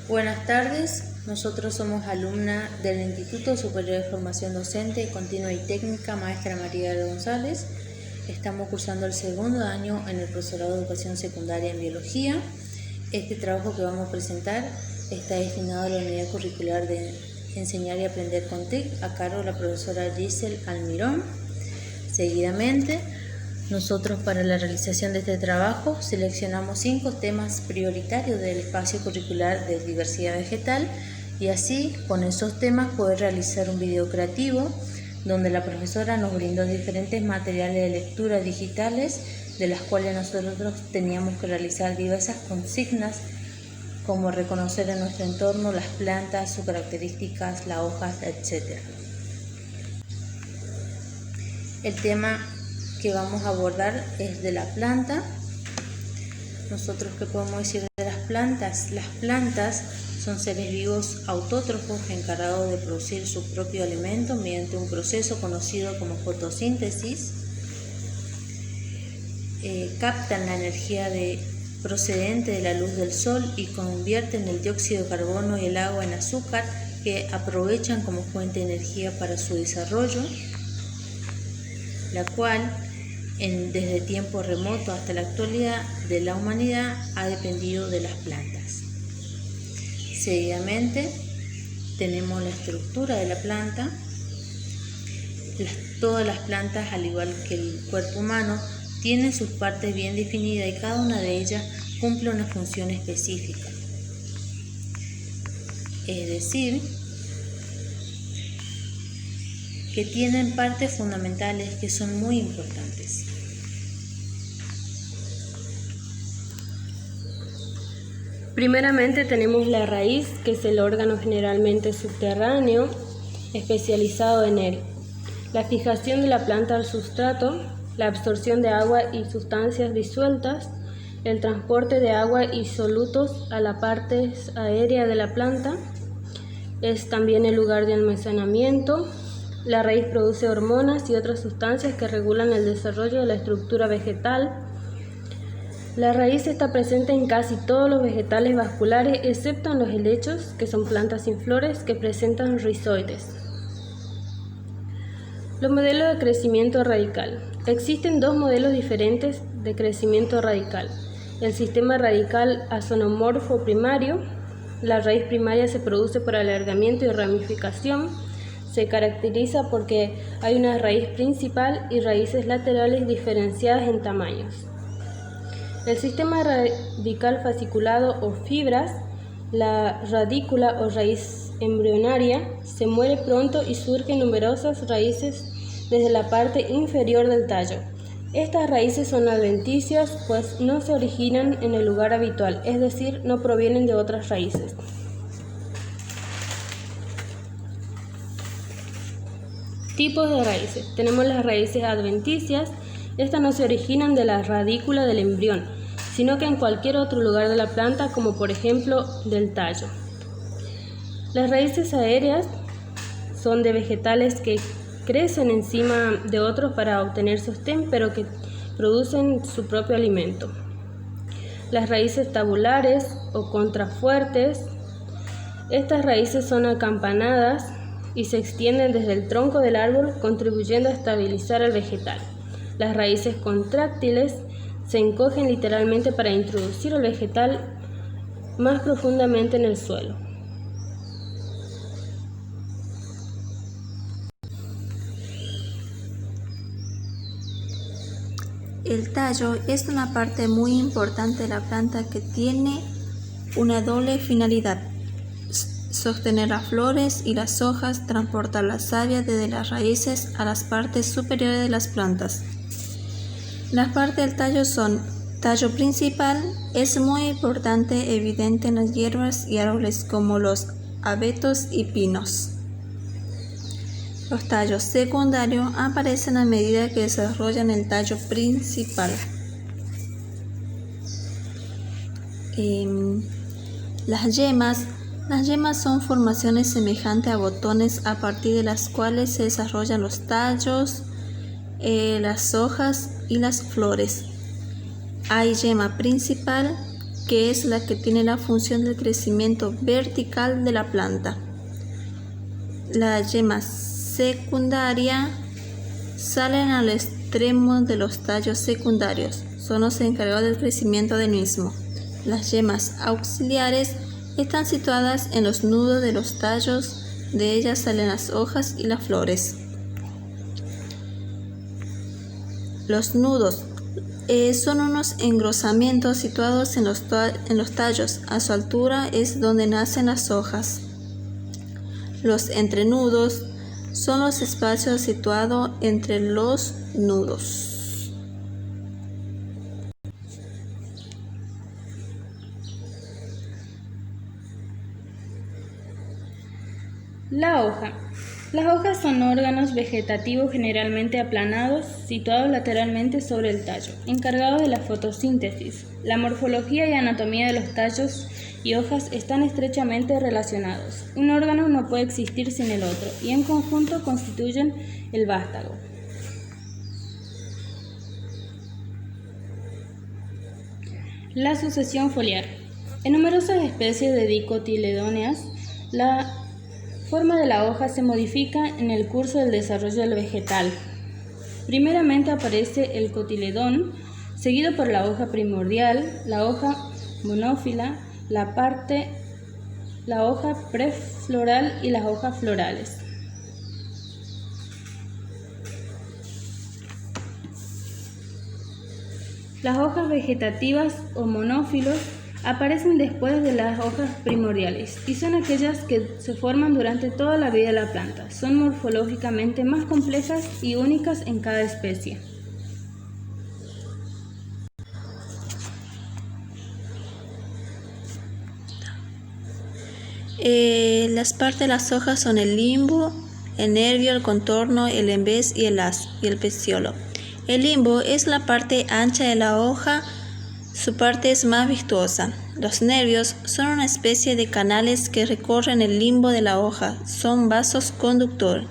Buenas tardes, nosotros somos alumna del Instituto Superior de Formación Docente, Continua y Técnica Maestra María de González. Estamos cursando el segundo año en el profesorado de Educación Secundaria en Biología. Este trabajo que vamos a presentar está destinado a la unidad curricular de Enseñar y Aprender con TIC a cargo de la profesora Giselle Almirón. Seguidamente, nosotros para la realización de este trabajo seleccionamos 5 temas prioritarios del espacio curricular de diversidad vegetal y así con esos temas poder realizar un video creativo donde la profesora nos brindó diferentes materiales de lectura digitales de las cuales nosotros teníamos que realizar diversas consignas como reconocer en nuestro entorno las plantas, sus características, las hojas, etc. El tema que vamos a abordar es de la planta. Nosotros, ¿qué podemos decir de las plantas? Las plantas son seres vivos autótrofos encargados de producir su propio alimento mediante un proceso conocido como fotosíntesis. Captan la energía procedente de la luz del sol y convierten el dióxido de carbono y el agua en azúcar que aprovechan como fuente de energía para su desarrollo, la cual desde tiempo remoto hasta la actualidad de la humanidad ha dependido de las plantas. Seguidamente tenemos la estructura de la planta. Todas las plantas, al igual que el cuerpo humano, tienen sus partes bien definidas y cada una de ellas cumple una función específica. Es decir, que tienen partes fundamentales que son muy importantes. Primeramente tenemos la raíz, que es el órgano generalmente subterráneo, especializado en él. La fijación de la planta al sustrato, la absorción de agua y sustancias disueltas, el transporte de agua y solutos a la parte aérea de la planta, es también el lugar de almacenamiento. La raíz produce hormonas y otras sustancias que regulan el desarrollo de la estructura vegetal. La raíz está presente en casi todos los vegetales vasculares, excepto en los helechos, que son plantas sin flores que presentan rizoides. Los modelos de crecimiento radical. Existen 2 modelos diferentes de crecimiento radical. El sistema radical azonomorfo primario. La raíz primaria se produce por alargamiento y ramificación. Se caracteriza porque hay una raíz principal y raíces laterales diferenciadas en tamaños. El sistema radical fasciculado o fibras, la radícula o raíz embrionaria, se muere pronto y surgen numerosas raíces desde la parte inferior del tallo. Estas raíces son adventicias, pues no se originan en el lugar habitual, es decir, no provienen de otras raíces. Tipos de raíces. Tenemos las raíces adventicias. Estas no se originan de la radícula del embrión, sino que en cualquier otro lugar de la planta, como por ejemplo del tallo. Las raíces aéreas son de vegetales que crecen encima de otros para obtener sostén, pero que producen su propio alimento. Las raíces tabulares o contrafuertes. Estas raíces son acampanadas y se extienden desde el tronco del árbol, contribuyendo a estabilizar el vegetal. Las raíces contráctiles se encogen literalmente para introducir el vegetal más profundamente en el suelo. El tallo es una parte muy importante de la planta que tiene una doble finalidad: sostener las flores y las hojas, transportar la savia desde las raíces a las partes superiores de las plantas. Las partes del tallo son: tallo principal, es muy importante, evidente en las hierbas y árboles como los abetos y pinos. Los tallos secundarios aparecen a medida que desarrollan el tallo principal. Las yemas son formaciones semejantes a botones a partir de las cuales se desarrollan los tallos, las hojas y las flores. Hay yema principal que es la que tiene la función del crecimiento vertical de la planta. Las yemas secundarias salen al extremo de los tallos secundarios, son los encargados del crecimiento del mismo. Las yemas auxiliares están situadas en los nudos de los tallos, de ellas salen las hojas y las flores. Los nudos son unos engrosamientos situados en los tallos, a su altura es donde nacen las hojas. Los entrenudos son los espacios situados entre los nudos. La hoja. Las hojas son órganos vegetativos generalmente aplanados, situados lateralmente sobre el tallo, encargados de la fotosíntesis. La morfología y anatomía de los tallos y hojas están estrechamente relacionados. Un órgano no puede existir sin el otro, y en conjunto constituyen el vástago. La sucesión foliar. En numerosas especies de dicotiledóneas, la forma de la hoja se modifica en el curso del desarrollo del vegetal. Primeramente aparece el cotiledón, seguido por la hoja primordial, la hoja monófila, la hoja prefloral y las hojas florales. Las hojas vegetativas o monófilos aparecen después de las hojas primordiales y son aquellas que se forman durante toda la vida de la planta. Son morfológicamente más complejas y únicas en cada especie. Las partes de las hojas son el limbo, el nervio, el contorno, el embés y el haz y el peciolo. El limbo es la parte ancha de la hoja. Su parte es más vistosa. Los nervios son una especie de canales que recorren el limbo de la hoja, son vasos conductores.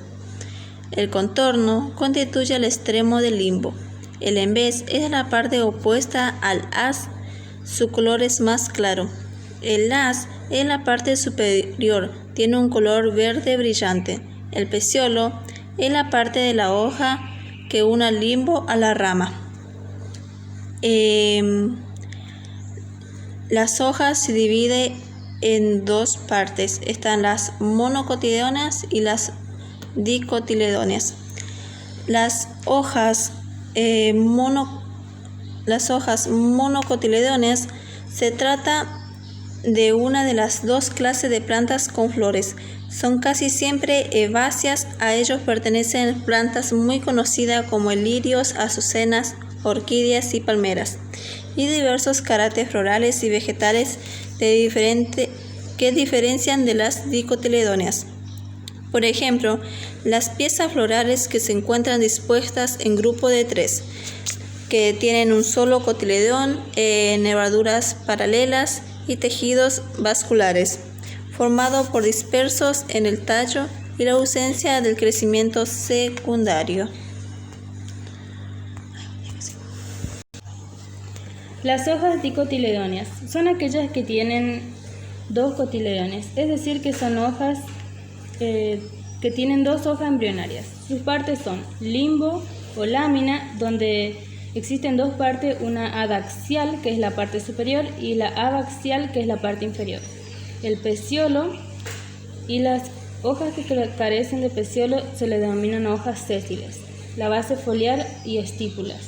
El contorno constituye el extremo del limbo. El embés es la parte opuesta al haz, su color es más claro. El haz es la parte superior, tiene un color verde brillante. El peciolo es la parte de la hoja que une al limbo a la rama. Las hojas se dividen en dos partes. Están las monocotiledóneas y las dicotiledóneas. Las hojas monocotiledóneas se trata de una de las dos clases de plantas con flores. Son casi siempre herbáceas. A ellos pertenecen plantas muy conocidas como lirios, azucenas, orquídeas y palmeras, y diversos caracteres florales y vegetales que diferencian de las dicotiledóneas. Por ejemplo, las piezas florales que se encuentran dispuestas en grupo de 3, que tienen un solo cotiledón, nervaduras paralelas y tejidos vasculares, formados por dispersos en el tallo y la ausencia del crecimiento secundario. Las hojas dicotiledóneas son aquellas que tienen dos cotiledones, es decir, que son hojas que tienen dos hojas embrionarias. Sus partes son limbo o lámina, donde existen dos partes, una adaxial, que es la parte superior, y la abaxial, que es la parte inferior. El peciolo y las hojas que carecen de peciolo se les denominan hojas sésiles, la base foliar y estípulas.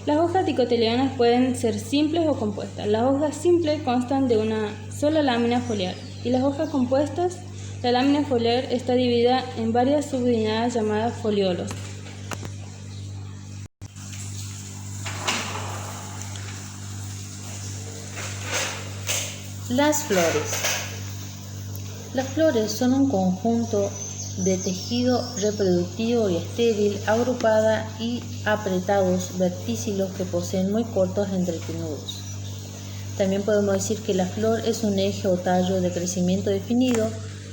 Las hojas dicotiledóneas pueden ser simples o compuestas. Las hojas simples constan de una sola lámina foliar y las hojas compuestas, la lámina foliar está dividida en varias subunidades llamadas foliolos. Las flores. Las flores son un conjunto de tejido reproductivo y estéril, agrupada y apretados verticilos que poseen muy cortos entrenudos. También podemos decir que la flor es un eje o tallo de crecimiento definido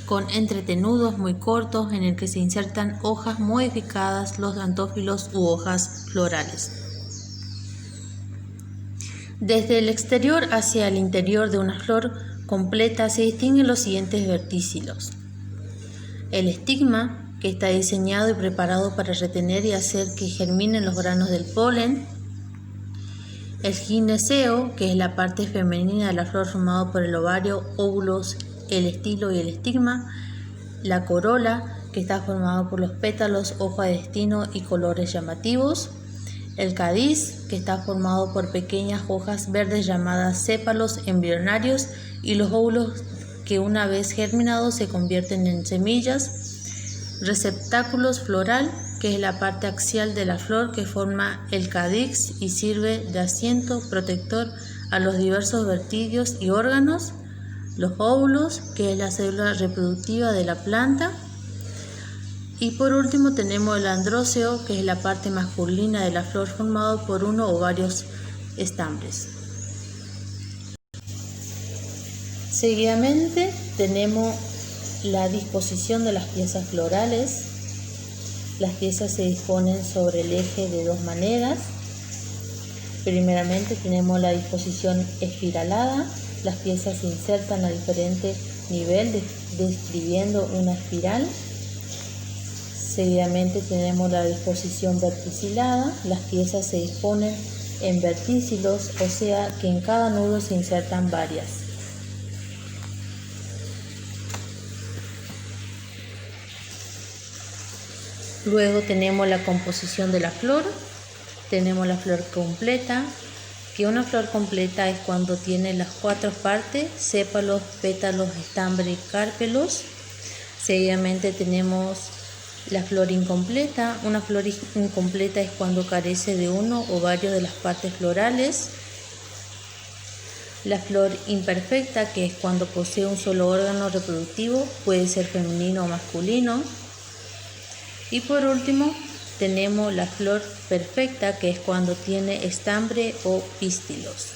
con entretenudos muy cortos en el que se insertan hojas modificadas, los antófilos u hojas florales. Desde el exterior hacia el interior de una flor completa se distinguen los siguientes verticilos. El estigma, que está diseñado y preparado para retener y hacer que germinen los granos del polen. El gineceo, que es la parte femenina de la flor formado por el ovario, óvulos, el estilo y el estigma. La corola, que está formado por los pétalos, hoja de destino y colores llamativos. El cádiz, que está formado por pequeñas hojas verdes llamadas sépalos embrionarios y los óvulos que una vez germinados se convierten en semillas. Receptáculos floral, que es la parte axial de la flor que forma el cadix y sirve de asiento protector a los diversos verticilos y órganos. Los óvulos, que es la célula reproductiva de la planta. Y por último tenemos el androceo, que es la parte masculina de la flor formado por uno o varios estambres. Seguidamente tenemos la disposición de las piezas florales. Las piezas se disponen sobre el eje de dos maneras. Primeramente tenemos la disposición espiralada. Las piezas se insertan a diferente nivel describiendo una espiral. Seguidamente tenemos la disposición verticilada. Las piezas se disponen en verticilos, o sea que en cada nudo se insertan varias. Luego tenemos la composición de la flor. Tenemos la flor completa, que una flor completa es cuando tiene las cuatro partes: sépalos, pétalos, estambre y carpelos. Seguidamente tenemos la flor incompleta. Una flor incompleta es cuando carece de uno o varios de las partes florales. La flor imperfecta, que es cuando posee un solo órgano reproductivo, puede ser femenino o masculino. Y por último tenemos la flor perfecta, que es cuando tiene estambre o pístilos.